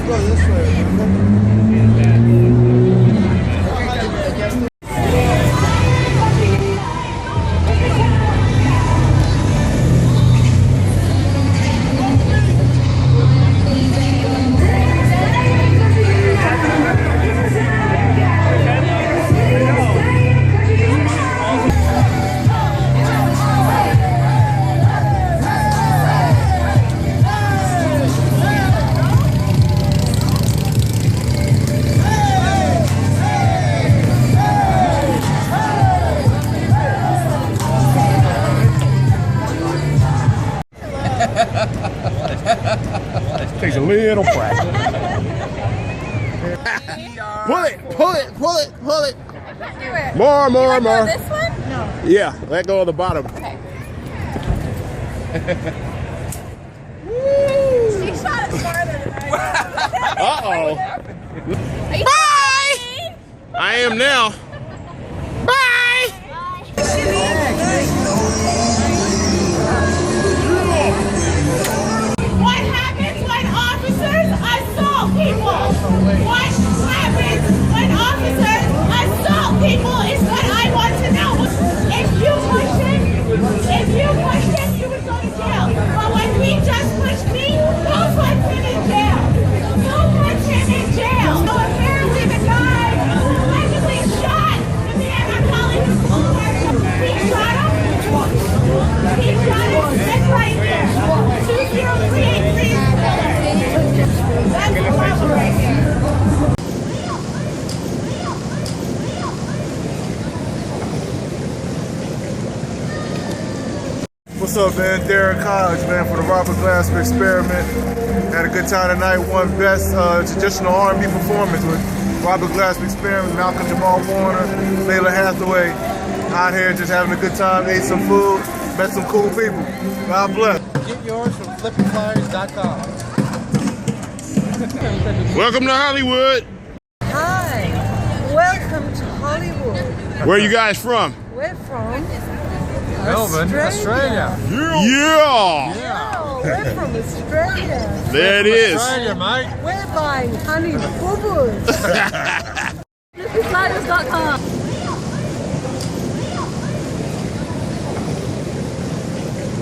go this way. Takes a little practice. Pull it, pull it, pull it, pull it. Do it. More, more, more. This one? No. Yeah, let go of the bottom. Okay. She shot it farther than I did. Uh-oh. Bye! I am now. Bye! What happens when officers assault people? What happens when officers assault people is what I want to know. If you push him, you would go to jail. But when he just pushed me, who puts him in jail? Who puts him in jail? So apparently the guy who allegedly shot the man I'm calling his owner, he shot him. He shot him. It's right there. 20383. That's the problem right here. What's up, man? Derek College, man, for the Robert Glasper Experiment. Had a good time tonight. Won best traditional R&B performance with Robert Glasper Experiment, Malcolm Jamal Warner, Layla Hathaway. Out here just having a good time. Ate some food, met some cool people. God bless. Get yours from flippyflyers.com. Welcome to Hollywood. Hi, welcome to Hollywood. Where are you guys from? We're from Melbourne, Australia. Yeah. Oh, we're from Australia. There it is. Australia, mate. We're buying honey boo-boos. Flippyflyers.com.